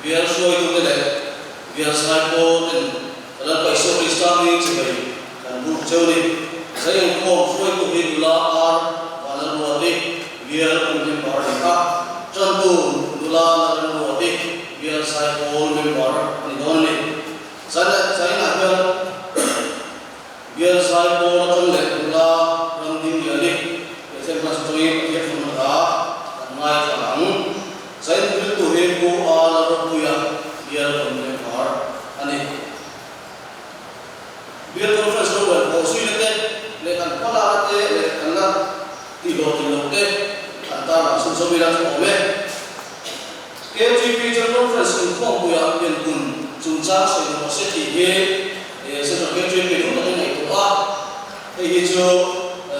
biar soi tu teh, biar saya pun dalam paisah Islam ni sebagai dan bukan jauh ni saya yang mau soi tu hidular dalam luarik biar mungkin berdekat contoh hidular dalam luarik biar saya pun member nidon ni saya nak biar saya pun macam hidular dalam dunia ni saya masuk ni dia pun ada dan mai jalan saya tu hidup ala rupiah biar member ani biar conference room posisi ni lekan pola ate lekan lah tidur te antara sembilan ome KGP conference kong buya yang pun junca university ye sesuatu KGP untuk ini itu itu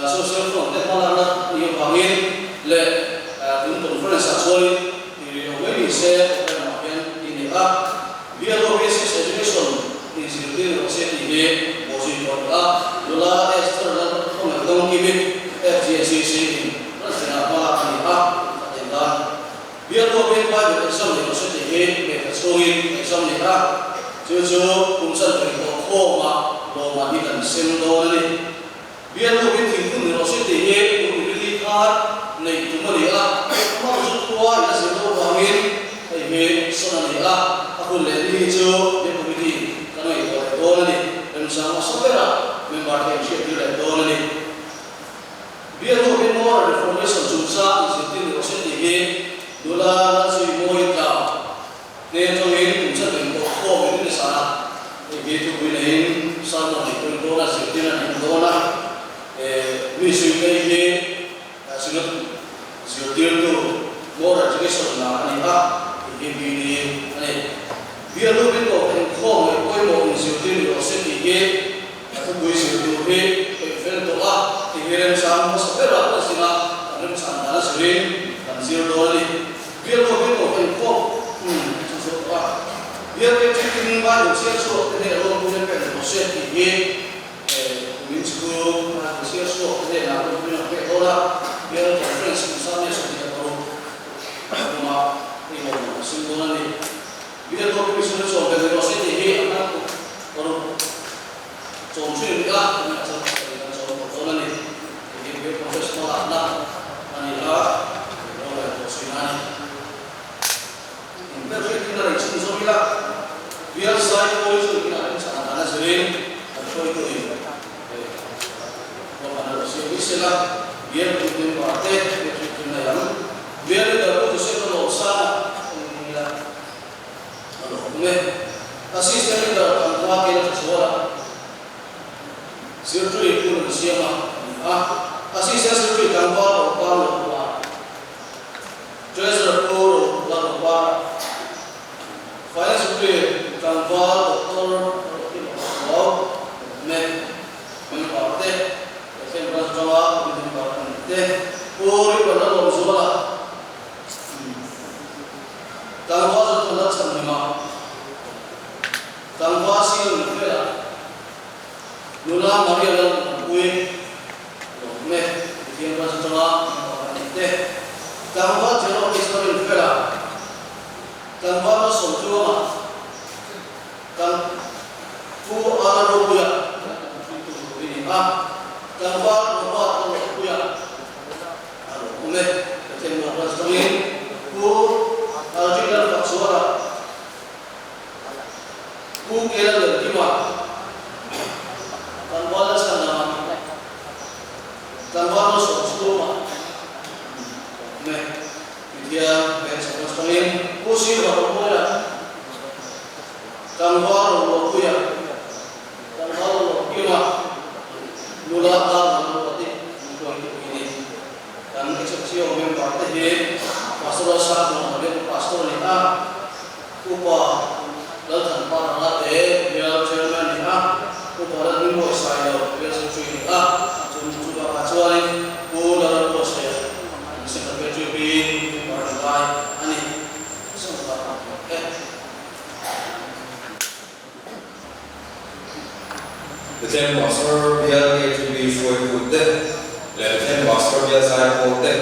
social front pola ni bangun le conference asal ini saya ini biar basis education institute university ye posisi dola external pengetahuan kimi FGCC rasanya apa ini tentang biar basis exam university ye eksoin exam ni jujur kumsal berikut loma di dan semdo ni biar basis university ye universitas naik cuma dia maksud kuah ya semdo bangun ini soalnya aku lihat ni jo dia begitu karena itu ni dan sama saudara membaca siapa dia ni biar tu more reformation susah institusi universiti ini dolar nasi moita ni tu ini macam itu kau ini sana itu ini sama itu dolar institusi dolar misi ini sudah tu more education lah ni ini biar lu betul kau mau institusi universiti ini atau institusi ini event doa tiga sama seberapa sih nak ada sana sering dan zero ni biar lu betul kau sesuatu biar kita ini baru sesuatu ini orang punya universiti ini minsko sesuatu ini nak punya doa biar conference misalnya sudah tahu cuma ini mau simbolan ni biar tu misalnya soal universiti ini anak orang contohnya dia soal soal ni jadi profesional anak anilah orang profesional ini kita lagi semua bila biar saya boleh kita sana sering atau itu ini kalau ada istilah biar kita partai kita yang biar kita tu sesuatu usaha kasih saya dalam wakil sesuatu sirtu itu siapa kasih saya sirtu gambar orang treasure pur orang file sirtu gambar orang mempartai saya berjawab mempartai pur pada orang sekolah gambar itu nak sama tanpa hasil negara, nula Maria dalam kue, dia masuk tengah, tanpa jero Islam negara, tanpa masuk cuma, tanpa ala rupiah, ini tanpa rupiah, dia masuk tengah, ku aljidan faksuara. Mungkin ada lima, tanpa ada sana, tanpa ada sesuatu, dia bersama sekali, pusing baru mulai, tanpa ada waktu tanpa ada lima, mula waktu ini, dan eksepsi orang partai pastor satu, pastor ni upah lalu tanpa latih biar chairman ni upah dan minggu saya biar sesuatu ni cuma kecuali dalam bos saya misalnya PJB orang lain ani semua the ten master biar ke to be show putte le ten master biar sai putte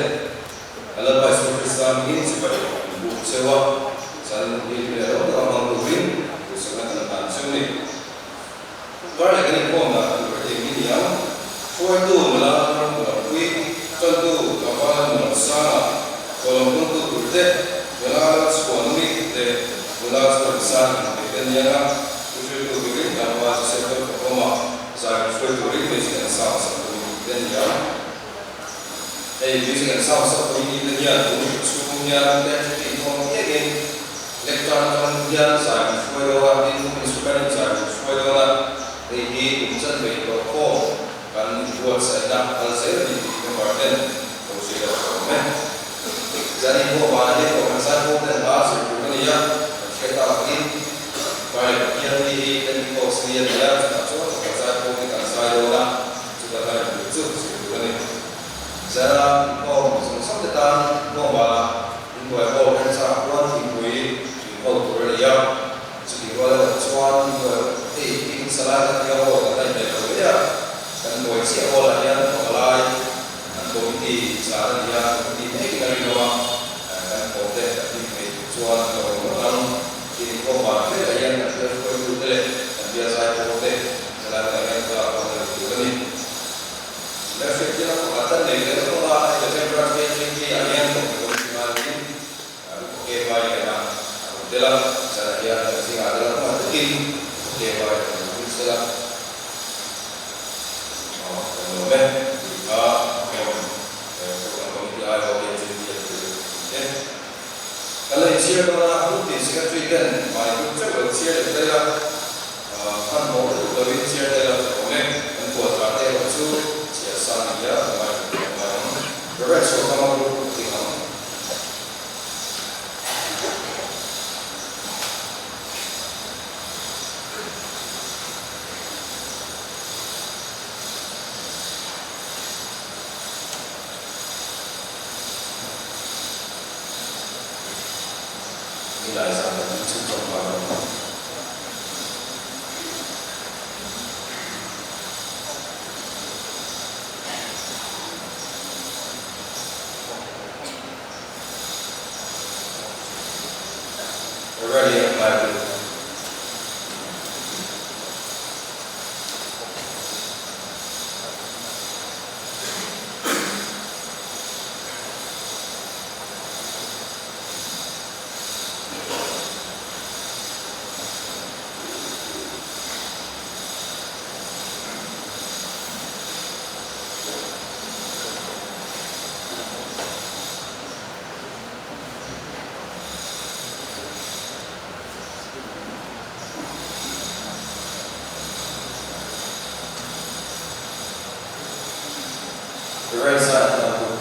ala ba so Islam in sebagai bu sewa saling ini le ro amang tuin sangat tentang sini kalau lagi ko na ini yang show itu malah kui contoh kawan sana kalau untuk putte malah sekolah ni de malah sekolah dan yang usul itu beri nama sesuatu koma saya usul itu beri music and sound satu dan yang music and sound satu ini dan yang sukunya dan informasi yang elektron yang saya usul itu instrumen saya usul itu ini urusan berikutnya kan buat saya hal saya di kemarin usul itu jadi mau banyak orang saya dan bahasa itu ya kita ini baik yang di dan di pos dia dia sudah coba saya pun kita saya orang sudah ada itu sebetulnya saya mau sampai tahun mau malah info mau kan saya buat info Korea jadi kalau cuan ini salah dia mau kata dia kan mau isi awal yang mulai dan ini salah dia ini dari doang kan boleh tapi cuan kalau orang ini kok malah yang ada itu dan biasa boleh dalam yang kalau ini efek yang kata negara itu lah itu berarti yang yang mengenai ini oke baik ya dalam cara dia sih ada mungkin oke baik istilah kemudian kita kalau share orang itu sekarang mai itu share adalah kan mau lebih share adalah komen dan buat partai itu siasat dia beres sama dulu tinggal nilai sampai cukup banget. Already applied. The right side of the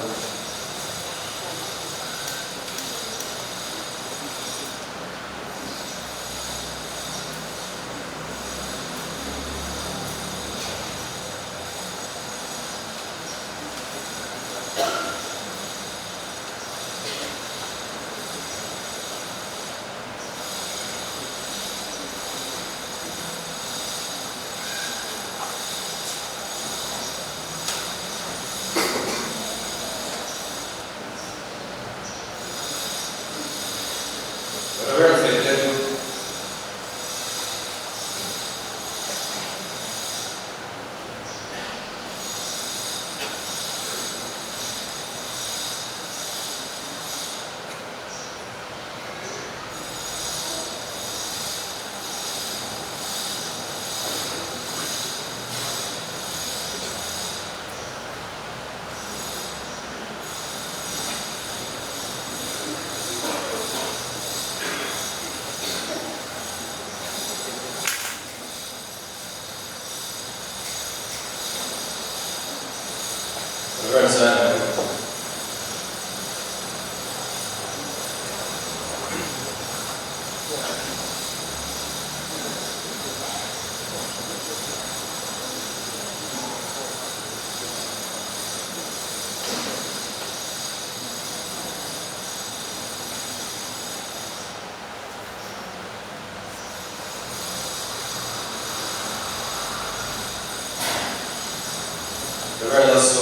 regardless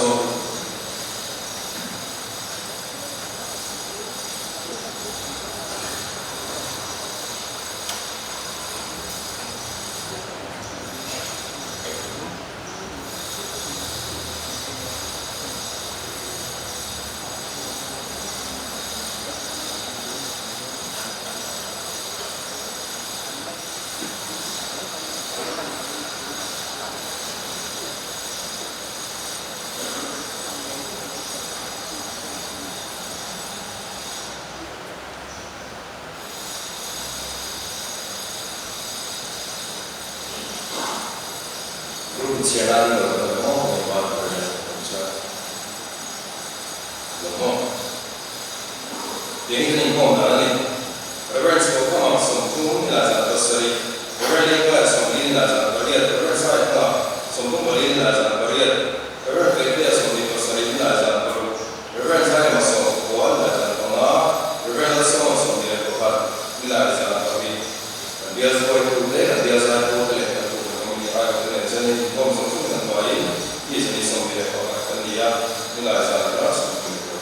Ciaran bertemu lewat berbicara, lemo. Ini kan info mana ni? Reference ko kau sempurna ilajar terseri. Reference ko sempurna ilajar beriat. Reference saya kau sempurna ilajar beriat. Reference kita sempurna terseri ilajar baru. Reference saya masuk kuat ilajar tengah. Reference saya masuk dia kuat ilajar beri. Dia sesuai tu deh. Dia saya tu deh. Jadi, kalau sesuatu yang baik, ia jadi sambil akan dia nilai sana seperti itu.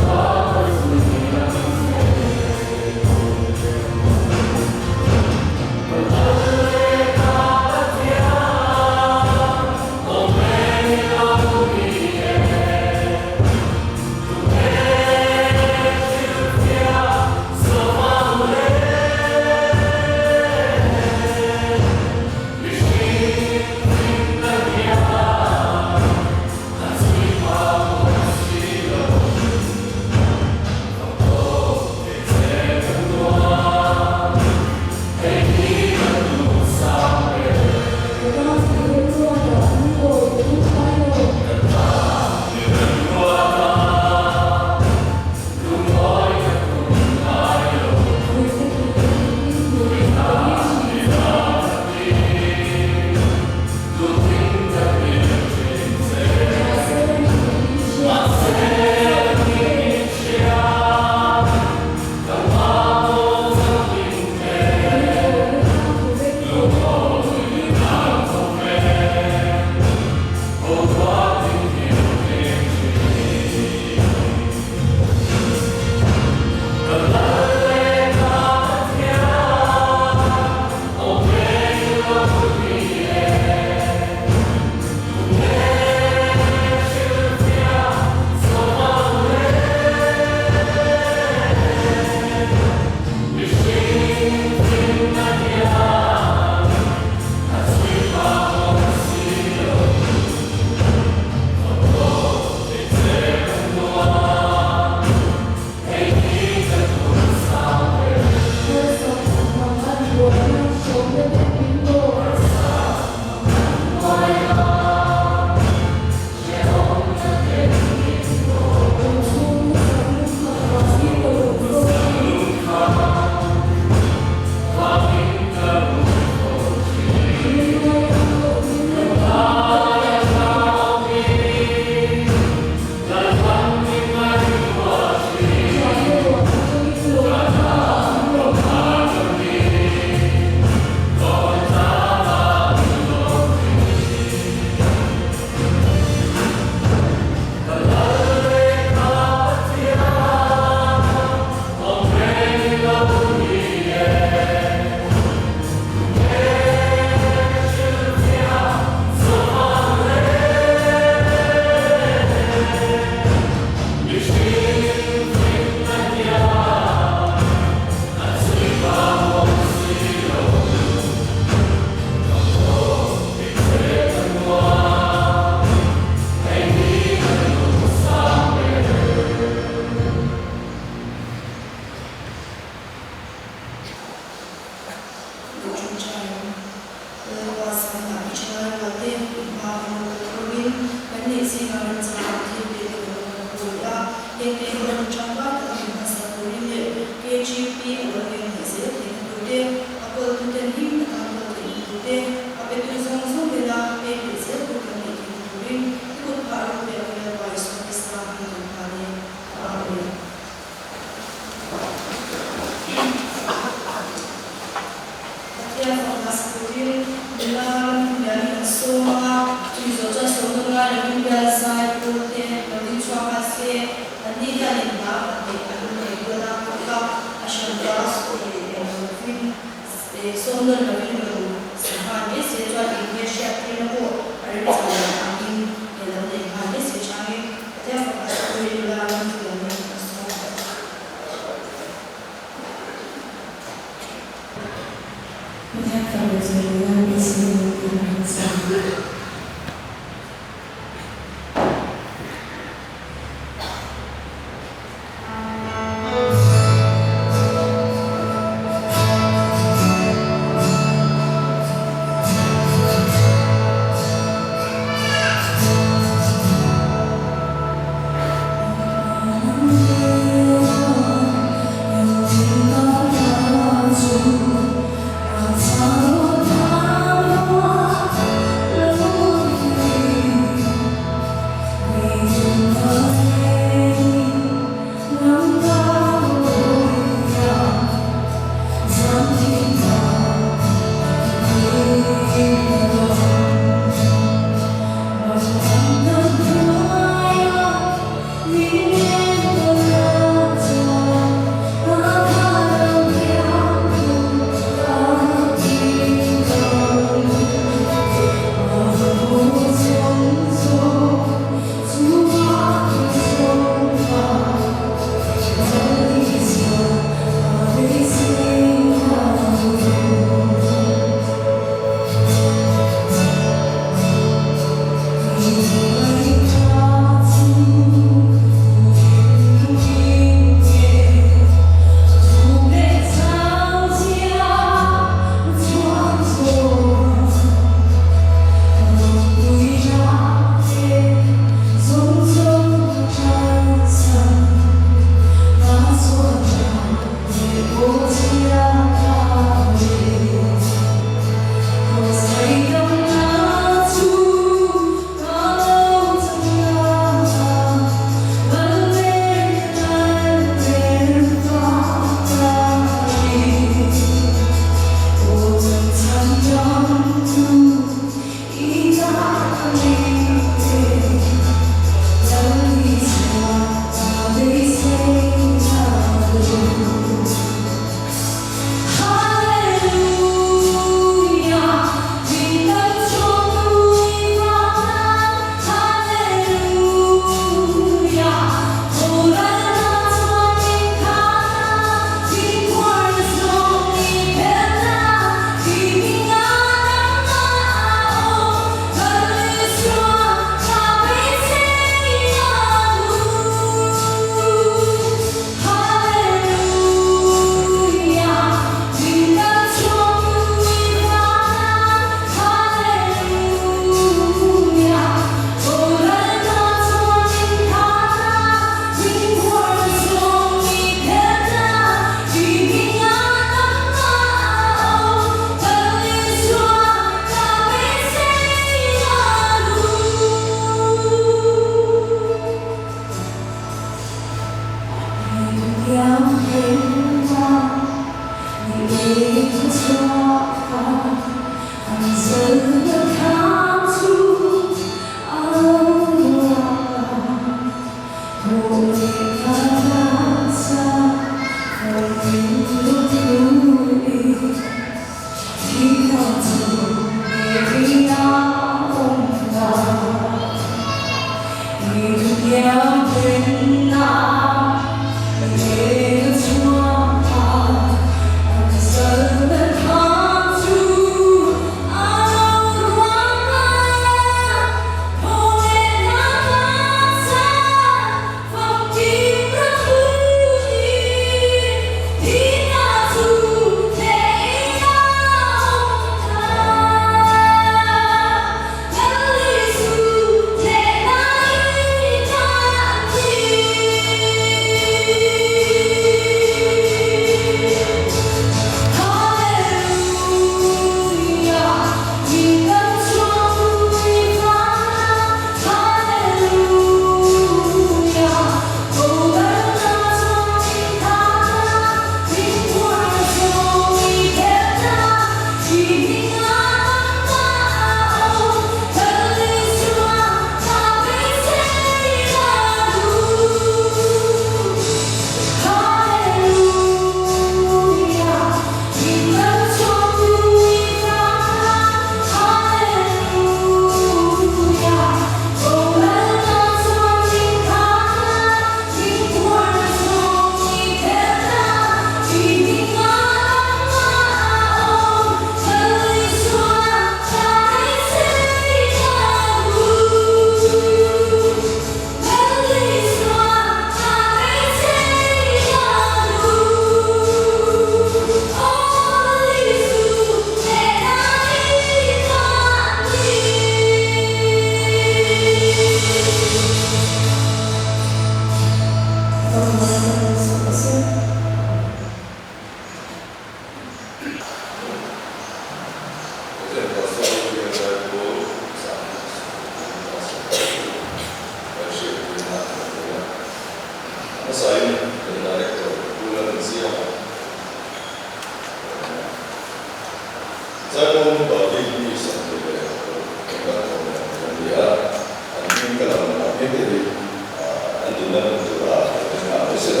Saya 있는 문제가 되지만 사실은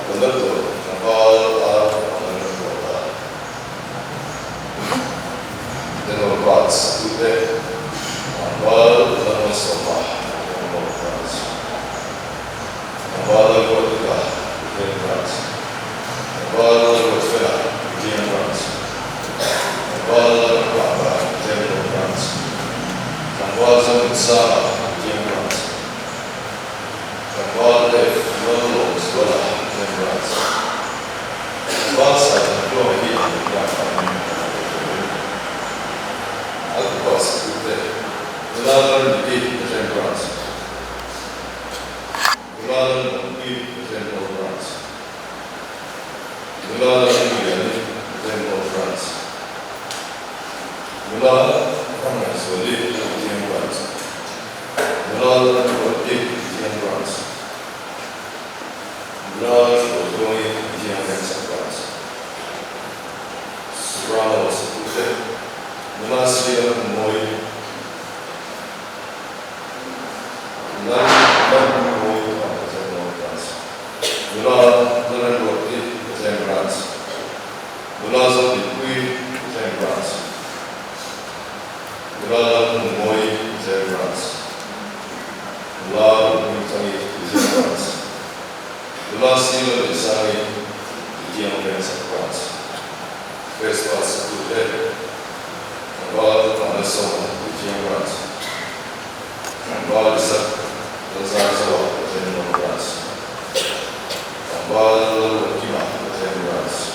건덕도 정말 하는 것보다 되는 것 같은데 정말 그런 소마 그런 것 같지 정말 그렇다 그런 것 같지 정말 그렇다 그런 것 같지 정말 그렇다 그런 것 같지 정말 좀 이상하다 그런 것 같지 정말 내 그런 것보다 basta come dire altre cose tutte volare di temperanza volare di temperanza volare di temperanza volare come soli di temperanza volare di temperanza volare di temperanza Surround us with it. Munasira Moy. Nan Moy Zemrans. Mula Nan Roti Zemrans. Mula Zopui Zemrans. Mula Moy Zemrans. Mula Mutani Zemrans. Mula Sila Desai Zemrans. Resposta do Deus. Agora, quando sou de abraço. Agora, das áreas ao fazendo um abraço. Agora, o que mais fazendo um abraço.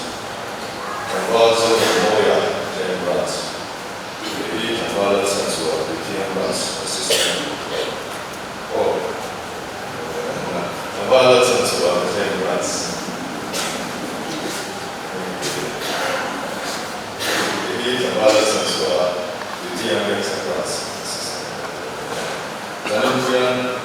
Agora, o moia fazendo um abraço. E agora, a sensual de abraço. Agora, a sensual fazendo um abraço. Trabalha sensual, de dia bem sensual. Dalam bulan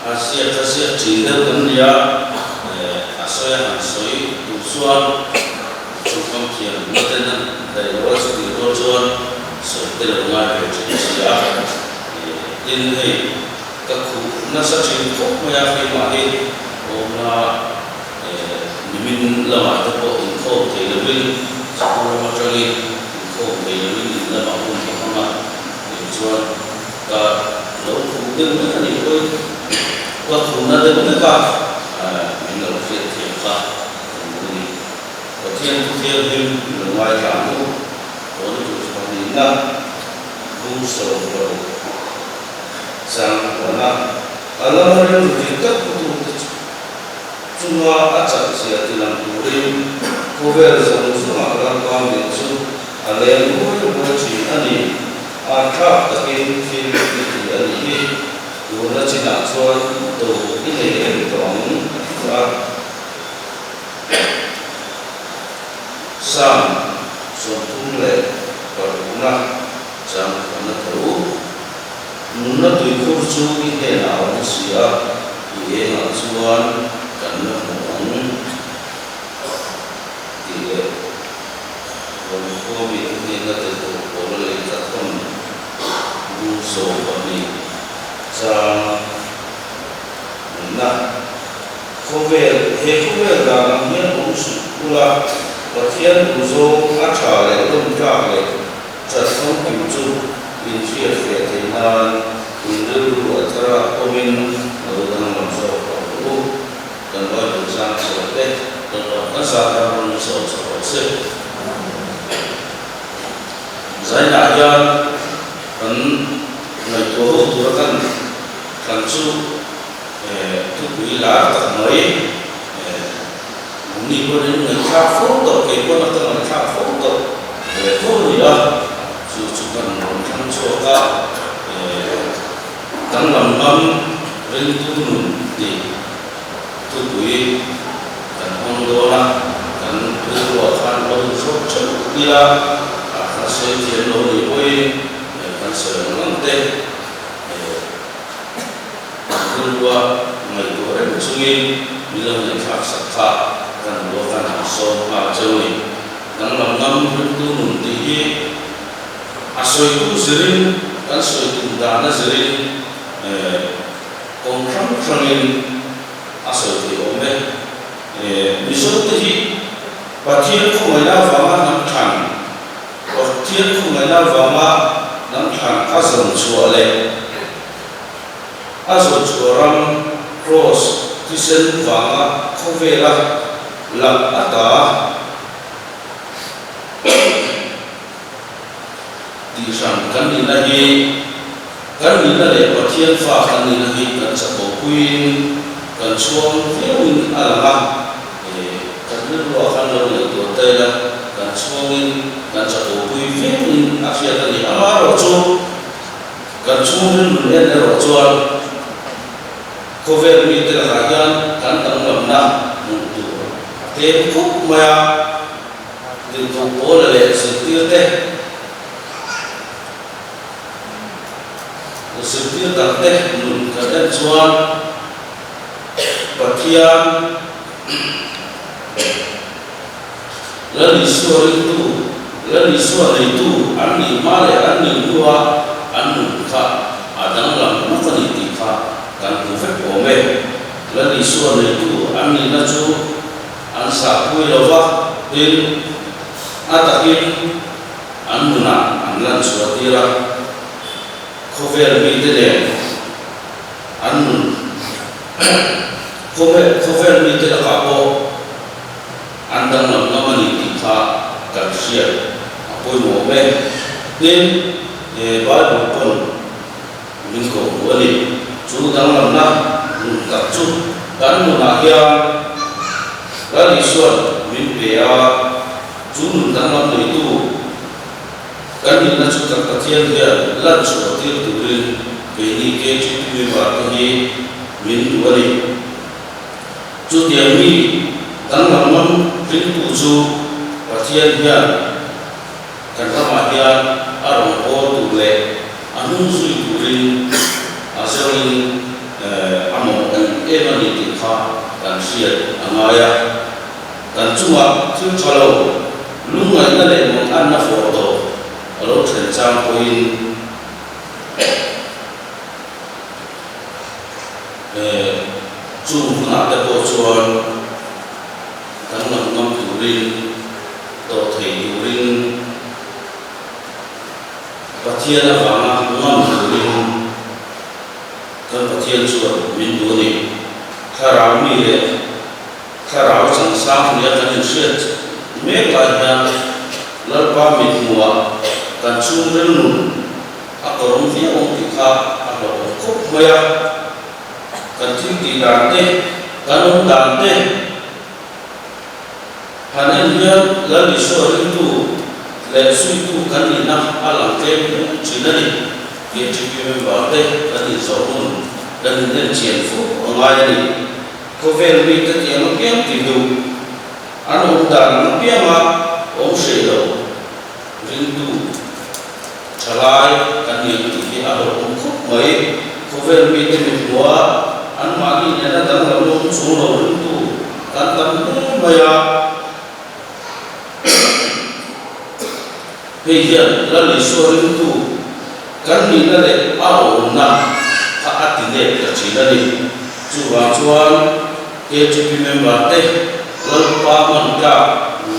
Asia Cina kan dia asoya asoi tujuan cukam kian mungkin dari luar studi tujuan setelah mengajar Cina ini kaku nasa Cina kok meyakinkan mahir orang mimin lama tu kok info televisi sekolah macam ini info televisi lama pun sama tujuan ka lalu kemudian mana ni waktu nanti mereka mengenal siapa kemudian kemudian menuai kamu orang itu seperti ini bukan sang warna kalau orang itu tidak betul cuma acak siapa dalam kurim cover semua orang kami itu ada yang boleh cerita ni akhirnya tapi film ini Guna Cina soal tu ini dong, sam suatu le berguna jam mana tahu, muna tu kursu ini nawan siap, ini nasuan karena orang tidak berkomi ini nanti tu boleh takkan buso kami. Nah, cover dalam yang usul pula latihan usul acara itu mencapai jatuh tujuh inci ketenan induk acara komin dalam masuk waktu dan baru sang selesai dan nasabah masuk selesai. Saya ajar dan naiklah turkan kancu tu bila tak mai ni pun ni nak foto ke pun nak foto foto dia cukup kancu ka dalam rindu di tu dan hondola dan perluasan untuk dia hasil jenuh ni pun kan sebenarnya kedua mengikuti sungai bila mereka sakta dan bukan asal macam ini dalam itu nanti asal itu sering kan asal itu dana sering konkret asal itu omeh misalnya bagian kumailah fama namkan bagian kumailah fama namkan asal suale asal orang cross kisen fama kovela lam ata disangkan dinahi kan dinale bagian fa kan dinahi kan sabokuin kan suang film alamah kan dua kan lalu itu tela kan suangin kan sabokuin film akhirnya ni amar rojo kan suangin melihat rojoan cover ni terkajian kan tanggamna untuk tempo maya untuk oleh setir teh setir teh nun kadang suan bagian lalu suara itu ani male ani dua anu ka adang lam bukan itika kan kufek ome lalu suara itu ani naju ansa kui lova in atakin anuna anlan suatira cover mitele anun cover mitele kapo andang lam namani tika karsia apoi ome in baru pun mingko wali Sudang lamna takcu dan munahya lalu suat mimpea junun dalam itu kan ini sudah kajian dia lalu suat itu ini keju dibatahi min wali sudah ini dalam pintu ju kajian dia karena mahya arong o tule anu sui kurin asal ini amon emani ti kha kan siat angaya kan chunga thil thalo lungai na le mong an na photo alo thlen chang poin chu na ta ko chuan kan ngam turin to thei turin pathian awanga ngam turin kan pathian chuan min du ni kharau mi le kharau chang sang nia kan in siat me la ya lalpa mi muwa kan chung rel nun akorong fi ong ti kha alo khop maya kan thil ti dan te kan ong dan te hanen ya la li so ri tu le sui tu kan ni na alang te chinani ye chi me ba te kan ni so mun dan ni chien fu ongai ni ko vel mi te ti ang piang ti du an ong dan piang ma ong se lo rin tu chalai kan ni ti alo ong khop mai ko vel mi te mi wa an ma gi ne na dang lo chu lo rin tu kan tam maya Hiyan lali sorin tu kan ni nale au na ha atine ka chinani chuwa chuan ke chipi member te lal pa man ka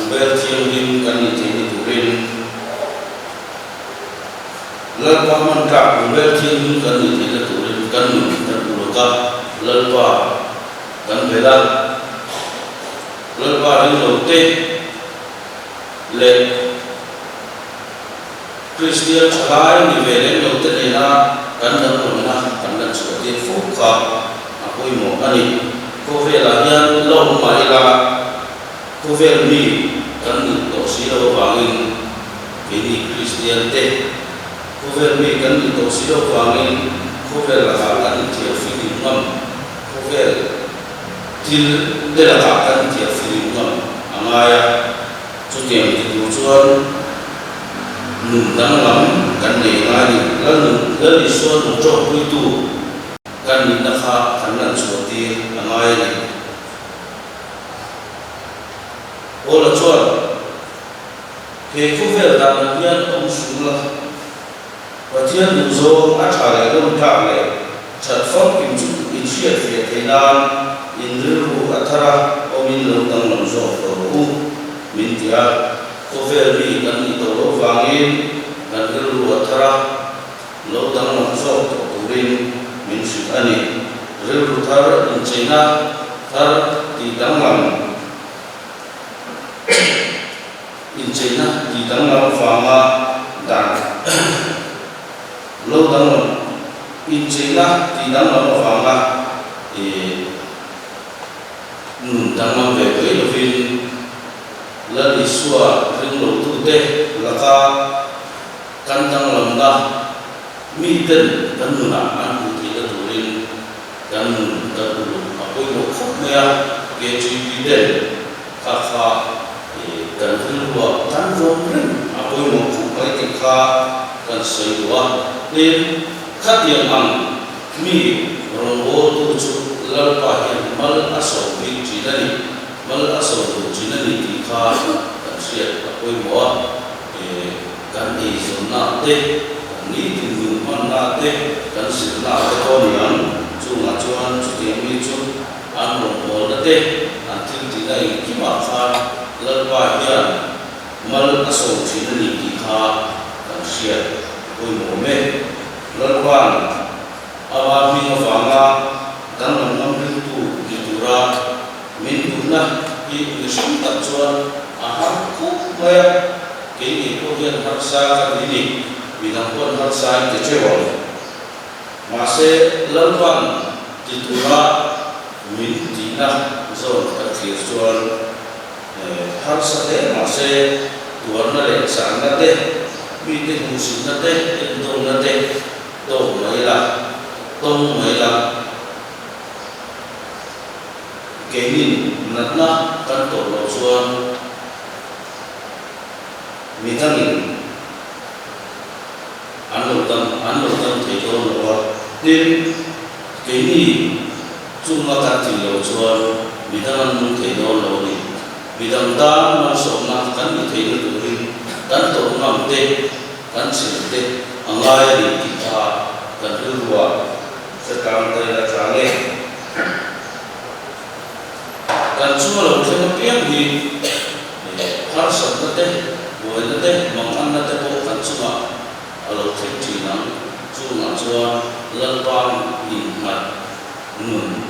ber thiam lim kan ni thei turin lal pa man ka ber thiam lim kan ni thei turin kan ni kan uloka lal pa kan bela lal pa ri lo te le Christian chalai ni vele lo te na kan na lo na kan na chu te fu ka apoi mo ani ko vela hian lo mai la ko vel mi kan ni to si lo wangin ke ni Christian te ko vel mi kan ni to si lo wangin ko vel la kan ti fi ngam ko vel til de la kan ti fi ngam angaya chu tiam ti du chuan nun dang lam kan nei nga ni la nun la li so no cho pui tu kan ni na kha kan nan chu ti angai ni ola chuan ke ku vel dan hian ong sung la pathian du zo a tha le lo ta le chat phong kim chu in sia fe te dan in ru athara o min lo dang lam zo ro min tia ko vel mi kan ni to lo wangin kan ru athara lo dang lam zo to turin min su ani ru thar in china thar ti dang lam in china ti dang lam fama dan lo dang lam in china ti dang lam fama nun dang lam ve ve lo vin la li suwa ring lo tu te la ka kan dang lam da mi ten kan nu na an ku ti da turin kan nu da ku apoi mo khop maya ke chi pi den ka kha kan ring lo tan zo ring apoi mo khop mai ti kha kan sei wa nen khat yang ang mi rong o tu chu lal pa hian mal aso mi chi da ni mal aso tu chi na ni ti kha kan sia apoi mo kan ni zo na te ni ti nu man na te kan sil na te ko ni an chu nga chuan chu ti mi chu an rong mo na te an thil ti dai ki ma kha lal pa hian mal aso chi na ni ti kha kan sia apoi mo me lal pa awa mi nga fa nga dan lam lam ri tu ni tu ra min tu na i ni shum ta chuan a ha khu maya ke ni ko hian har sa ka ni mi dang kon har sa ke chewa ma se lal pan ti tu ra min ti na zo ka thi chuan har sa te ma se tuan na le sa na te mi te hu sin na te en do na te do mai la tông mai la cái nhìn nát na căn tổ lò xuân mi thằng nhìn ăn lẩu tâm thấy cho lẩu nên cái nhìn chu chung nga kan ti lo chuan midang an thei do lo ni midang ta ma so na kan ni thei do rin kan to ngam te kan chil te angai ri ti tha kan ruwa sa kam tai la change kan chung lo thei piang hi har sa na te voi na te mang an na te ko kan chunga alo thei ti nang chunga chuan lalpang in mat nun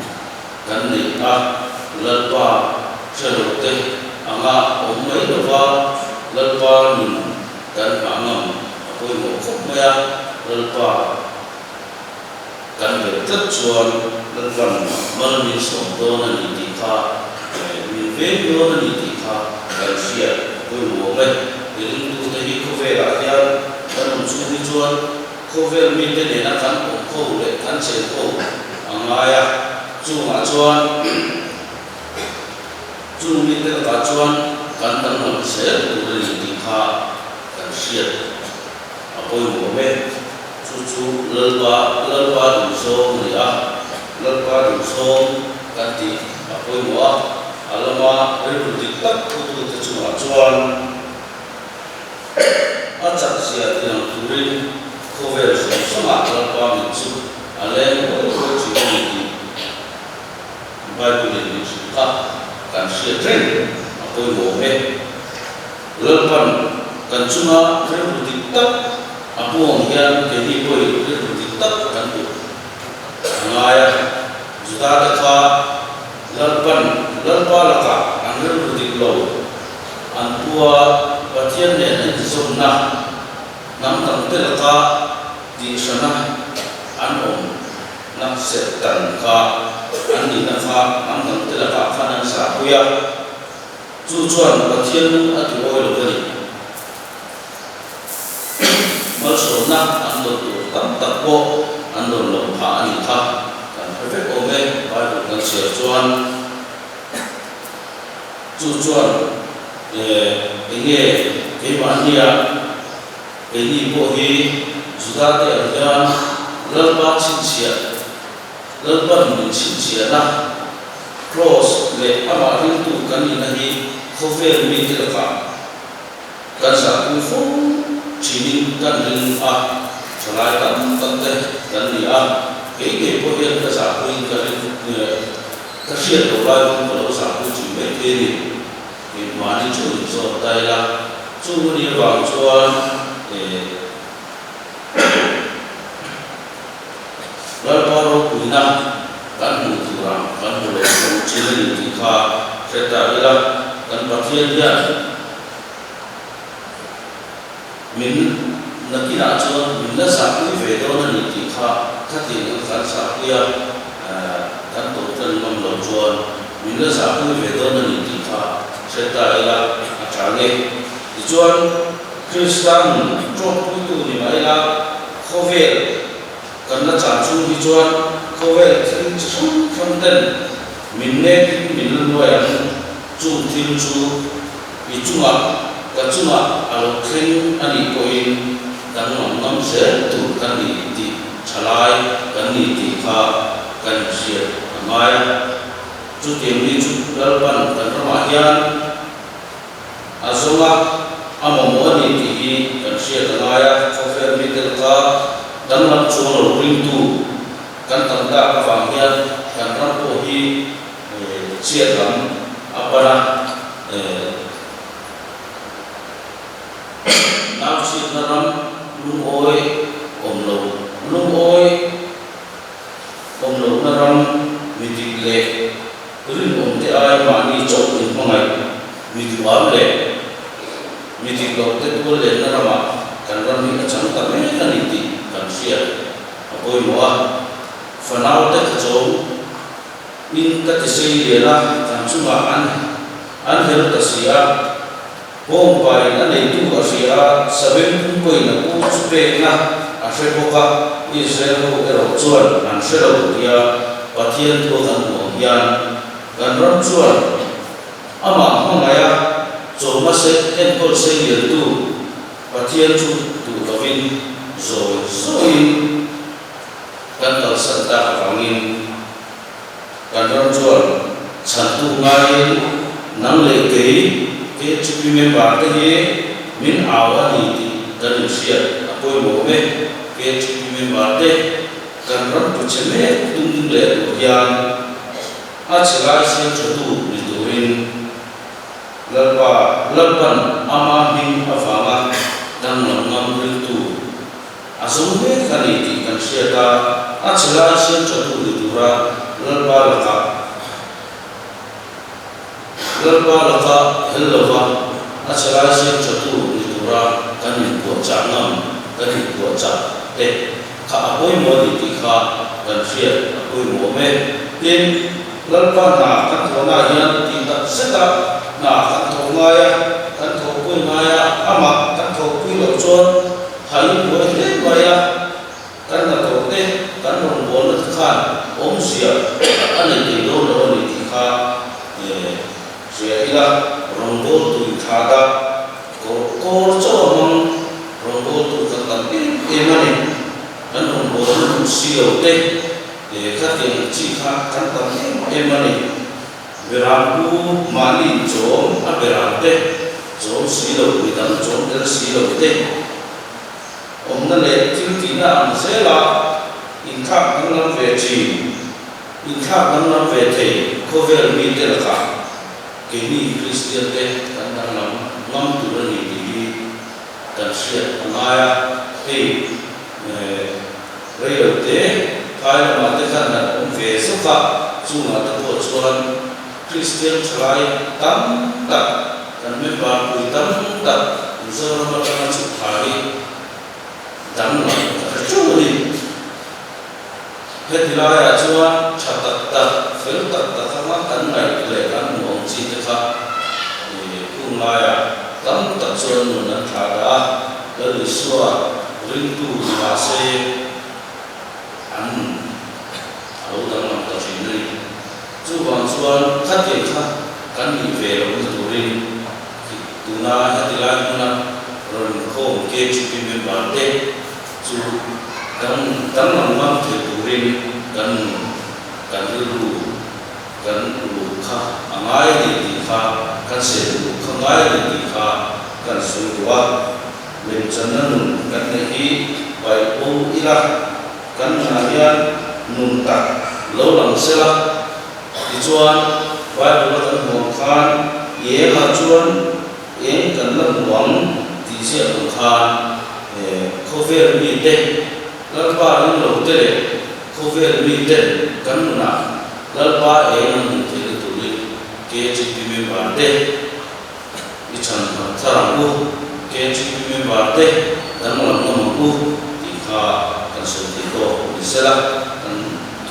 kan nei a lalpa chalo te anga omai lova lalpa nun kan mangam apoi mo khop maya lalpa kan be tat chuan lalpan mal min som do na ni ti kha min ve do na ni ti kha kan sia apoi mo me ring tu te hi ko ve la ya kan chu ni chuan ko ve min te ne na kan ko le kan che ko angaya chung a chuan chung ni te ka chuan kan tan nam se tu ri ti kha kan sia apoi mo me chu lalpa du so ni a lalpa du so kan ti apoi mo a alama ri ti tak tu te chu a chuan a chak sia ti nam tu ri ko ve so ma lalpa mi chu ale mo ko chi ni Bible ni ka kan sia tren apoi mo me lalpan kan chunga ri ti tak apuang hian ke hi poi ri tak kan tu angaya juda ta kha lalpa laka an ri lo an tua pathian ne an zon na nam tam te laka di sana an om nam se tan kha an ni na kha nam tam te laka kha nan sa puya chu chuan pathian atu oi lo ni mal so na an do tam tak ko an do lo pha ani kha kan perfect o me bai do kan sia chuan chu chuan nge ke ma nia ke ni bo hi juda te an lalpa chin sia lalpa min chin sia na cross le ama ring tu kan ni na hi khovel mi te ka kan sa ku fu chinin kan ring a chalai kan te kan ni a ke bo hi ka sa ku in ka ring ka sia do lai ko lo sa ku chi me te ni ke ma ni chu so dai la chu ni wang chuan lalpa ro kuina kan mu tu ram kan mu lo chi ni ti kha seta ila kan pathian ya min nakina chuan min la sa ku ve do na ni ti kha thati kan sa ku ya kan to tan mam lo chuan min la sa ku ve do na ni ti kha seta ila a change ti chuan kristan chok pu tu ni mai la khovel kan la chan chu hi chuan khovel thing chu kham den min ne min lo ya chu thil chu i chunga ka chunga alo thing ani ko in kan nam se tu kan ni ti chalai kan ni ti kha kan sia mai chu tem ni chu lalpan kan ma hian azonga amamo ni ti hi kan sia dalaya khovel mi tel ka dan lam chuang ring tu kan tam da ka wang hian kan ram ko hi chia lam apara nam chi na ram lung oi om lo na ram mi ti le rin om te ai ma ni chok ni mangai mi ti am le mi ti lo te tu le na rama kan ram ni achang ta me kan ni ti kan sia apoi mo a fanau te cho in ka ti sei le la kan chu ma an hel ta sia hom pai na nei tu a sia seven ko na ku chu pe na a se ko ka Israel ko ero chuan an se lo dia pathian to kan mo hian kan ram chuan ama hongaya cho ma se en ko se le tu pathian chu tu kavin rồi kan dal santa kangin kan ron chuan chantu ngai nang le ke chupi member te hi min awa ni ti kan sia apoi mo me ke chupi member te kan ron pu cheme tung le hian a chilai sia chotu ni turin lalpan ama hing avanga dang ngam rin tu asum me kani ti kan sia ta a chilai sia chotu ni tura lalpa laka helova a chilai sia chotu ni tura kan ni ko changam kan ni ko cha te kha apoi mo ni ti kha kan sia apoi mo me tin lalpa na kan thona hian ti ta seta na kan thonga ya kan tho pui ma ya ama kan tho pui lo chon hai mo le ma ya kan na to te kan rong bo na khan om sia ane ti lo lo ni ti kha sia ila rong bo tu kha da ko cho mong rong bo tu ka ta e ma ni kan rong bo tu sia te khát tiền chỉ khát căn tâm em mà này về làm cu mani chốn à về làm thế chốn xí đầu bị tận chốn cái xí đầu thế ông nó lấy tiếng tiếng là anh sẽ là in khát năng làm về gì in khát năng làm về thầy có về bị thế là cả cái này Christian thế anh đang làm ngâm từ đó đi cần sẽ ngay thì bây giờ thế hai là mặt thế là ông về số phận chung là tập hội chuan Christian trai tam tập cần biết vào buổi tam tập giờ mà đang chụp thải tam là cái chỗ đi hết thì là chuan chặt tập phơi tập các mắt tấn này để cán muỗng chi thế khác thì cũng là tam tập chuan mình đang thả ra để đi xua ring tu mà se anh ấu đang làm tập trình này chú bằng chuan khát tiền khác cán bị về là cũng tụi riêng tụi na hết thì lại cũng là rồi không kê chú bị miền bản thế chú đang làm ngâm thì tụi riêng cần lu khác anh ai thì khác cần sẽ lu không ai thì khác cần suy qua mình cho nên cần này bài ông ila cần harian nun tak lâu lắm sẽ là đi chuan vai bộ phận hồn khan ye là chuan yeng cần lâm hoàng thì sẽ hồn khan khâu về bị tê lal ba những lâu tê khâu về bị tê cần na lal ba yeng mình thì tụi đi kế chỉ bị bản tê đi chân thằng u kế chỉ bị bản tê đang làm ngâm u thì kha cần sự thì to đi sẽ là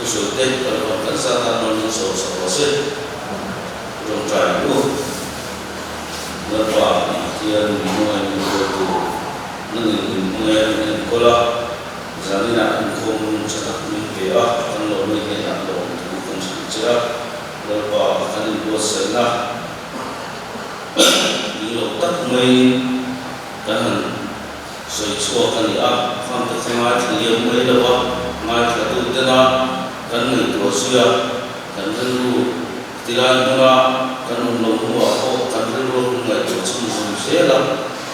tu sửa tết kalau kan sana non so so trong trại luôn nó qua kia mua tu nó người có là giờ này là không sẽ đặt mình về à con lợn này cái đặt lợn không sẽ chết nó qua cái này có sợi na những lợn tắt mây cái hàng sợi chua cái này à放在上面thì nhiều mây đâu à mai là tu tên à kan ni to sia kan lu tilan mura kan lu wa ko kan lu ngai to chung chung se la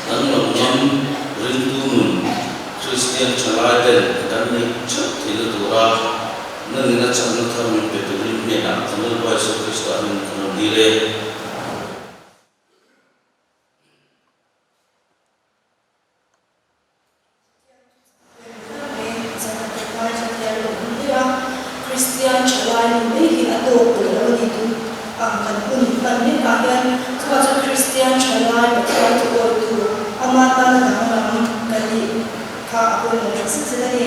kan lu ngam rin tu mun Christian chalai den kan ni chak thil tu ra na ni na chang na tham min pe tu rin me na kan lu ba so Christ an kan ni le Christian chalai ni hi atok tu lo ni tu ang kan pan ni ka hian kha cha Christian chalai pa tu or tu ama ta na ram kan ni kha apoi mo si si ni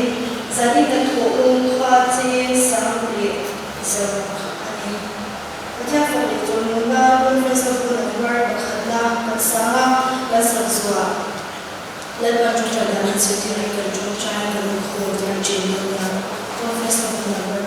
zani ta tu kha che sang ri sa ani acha fo ni tu nga conference of the word khana kan sa la sa zwa la ba tu ta da ni si ti kan tu cha kan ko ta chin ya conference of the